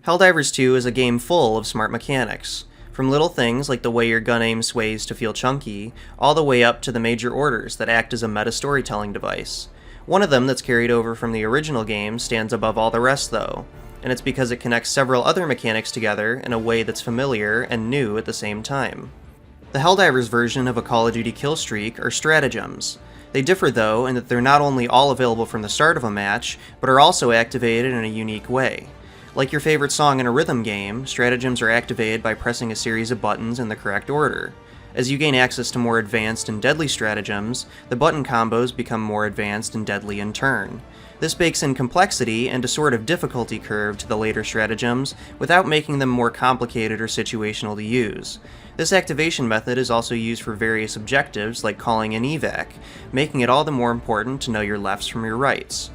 Helldivers 2 is a game full of smart mechanics, from little things like the way your gun aim sways to feel chunky, all the way up to the major orders that act as a meta-storytelling device. One of them that's carried over from the original game stands above all the rest though, and it's because it connects several other mechanics together in a way that's familiar and new at the same time. The Helldivers version of a Call of Duty kill streak are Stratagems. They differ though in that they're not only all available from the start of a match, but are also activated in a unique way. Like your favorite song in a rhythm game, Stratagems are activated by pressing a series of buttons in the correct order. As you gain access to more advanced and deadly stratagems, the button combos become more advanced and deadly in turn. This bakes in complexity and a sort of difficulty curve to the later stratagems without making them more complicated or situational to use. This activation method is also used for various objectives like calling an evac, making it all the more important to know your lefts from your rights.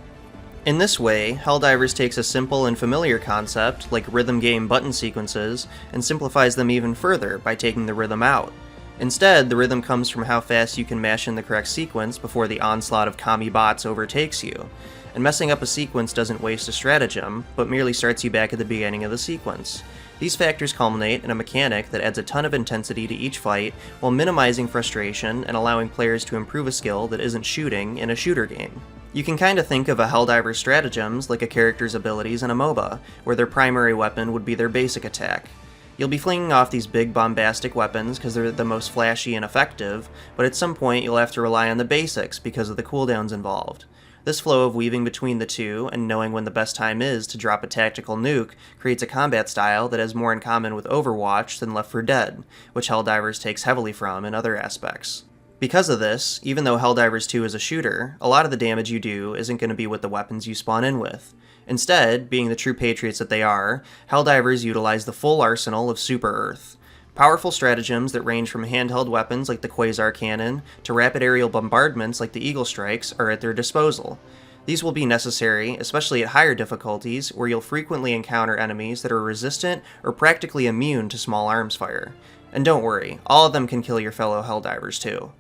In this way, Helldivers takes a simple and familiar concept like rhythm game button sequences and simplifies them even further by taking the rhythm out. Instead, the rhythm comes from how fast you can mash in the correct sequence before the onslaught of commie bots overtakes you. And messing up a sequence doesn't waste a stratagem, but merely starts you back at the beginning of the sequence. These factors culminate in a mechanic that adds a ton of intensity to each fight while minimizing frustration and allowing players to improve a skill that isn't shooting in a shooter game. You can kinda think of a Helldiver's stratagems like a character's abilities in a MOBA, where their primary weapon would be their basic attack. You'll be flinging off these big bombastic weapons because they're the most flashy and effective, but at some point you'll have to rely on the basics because of the cooldowns involved. This flow of weaving between the two and knowing when the best time is to drop a tactical nuke creates a combat style that has more in common with Overwatch than Left 4 Dead, which Helldivers takes heavily from in other aspects. Because of this, even though Helldivers 2 is a shooter, a lot of the damage you do isn't going to be with the weapons you spawn in with. Instead, being the true patriots that they are, Helldivers utilize the full arsenal of Super Earth. Powerful stratagems that range from handheld weapons like the Quasar Cannon to rapid aerial bombardments like the Eagle Strikes are at their disposal. These will be necessary, especially at higher difficulties, where you'll frequently encounter enemies that are resistant or practically immune to small arms fire. And don't worry, all of them can kill your fellow Helldivers too.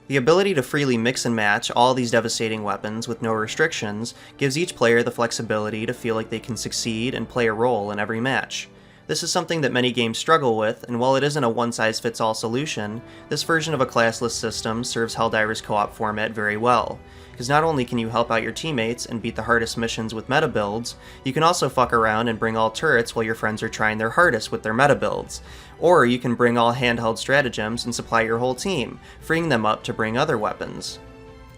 The ability to freely mix and match all these devastating weapons with no restrictions gives each player the flexibility to feel like they can succeed and play a role in every match. This is something that many games struggle with, and while it isn't a one-size-fits-all solution, this version of a classless system serves Helldivers co-op format very well, because not only can you help out your teammates and beat the hardest missions with meta builds, you can also fuck around and bring all turrets while your friends are trying their hardest with their meta builds. Or you can bring all handheld stratagems and supply your whole team, freeing them up to bring other weapons.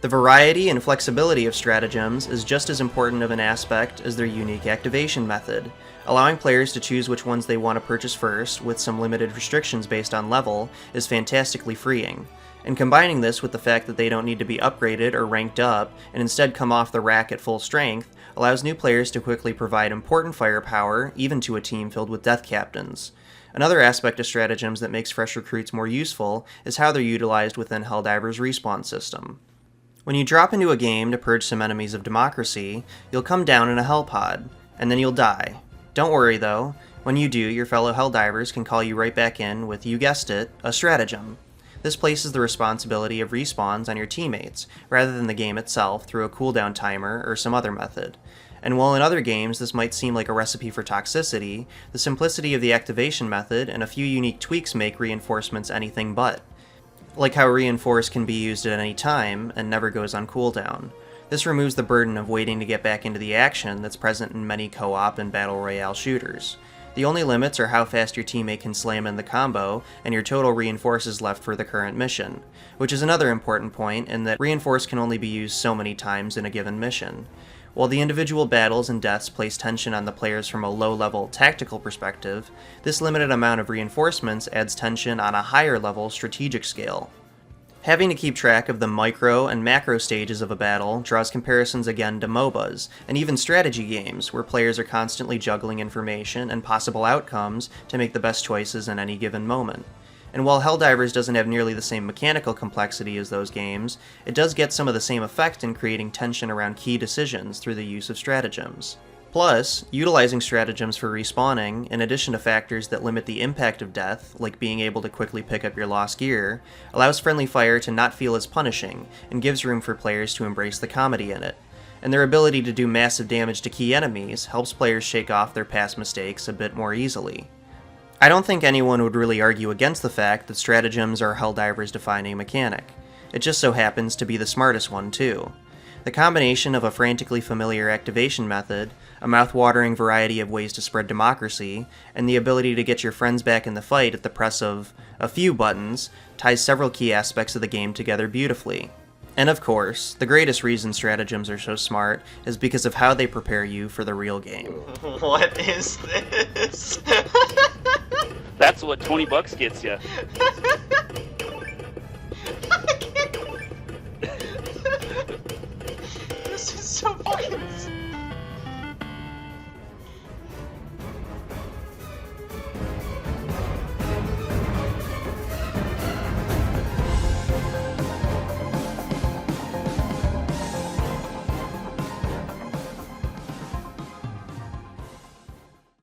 The variety and flexibility of stratagems is just as important of an aspect as their unique activation method. Allowing players to choose which ones they want to purchase first, with some limited restrictions based on level, is fantastically freeing. And combining this with the fact that they don't need to be upgraded or ranked up, and instead come off the rack at full strength, allows new players to quickly provide important firepower, even to a team filled with death captains. Another aspect of stratagems that makes fresh recruits more useful is how they're utilized within Helldivers' respawn system. When you drop into a game to purge some enemies of democracy, you'll come down in a hell pod, and then you'll die. Don't worry though, when you do, your fellow Helldivers can call you right back in with, you guessed it, a stratagem. This places the responsibility of respawns on your teammates, rather than the game itself through a cooldown timer or some other method. And while in other games this might seem like a recipe for toxicity, the simplicity of the activation method and a few unique tweaks make reinforcements anything but. Like how reinforce can be used at any time and never goes on cooldown. This removes the burden of waiting to get back into the action that's present in many co-op and battle royale shooters. The only limits are how fast your teammate can slam in the combo, and your total reinforce is left for the current mission, which is another important point in that reinforce can only be used so many times in a given mission. While the individual battles and deaths place tension on the players from a low-level tactical perspective, this limited amount of reinforcements adds tension on a higher-level strategic scale. Having to keep track of the micro and macro stages of a battle draws comparisons again to MOBAs, and even strategy games, where players are constantly juggling information and possible outcomes to make the best choices in any given moment. And while Helldivers doesn't have nearly the same mechanical complexity as those games, it does get some of the same effect in creating tension around key decisions through the use of stratagems. Plus, utilizing stratagems for respawning, in addition to factors that limit the impact of death, like being able to quickly pick up your lost gear, allows friendly fire to not feel as punishing, and gives room for players to embrace the comedy in it. and their ability to do massive damage to key enemies helps players shake off their past mistakes a bit more easily. I don't think anyone would really argue against the fact that stratagems are Helldivers' defining mechanic. It just so happens to be the smartest one, too. The combination of a frantically familiar activation method, a mouth-watering variety of ways to spread democracy, and the ability to get your friends back in the fight at the press of a few buttons ties several key aspects of the game together beautifully. And of course, the greatest reason stratagems are so smart is because of how they prepare you for the real game. What is this? That's what $20 gets you. This is so fucking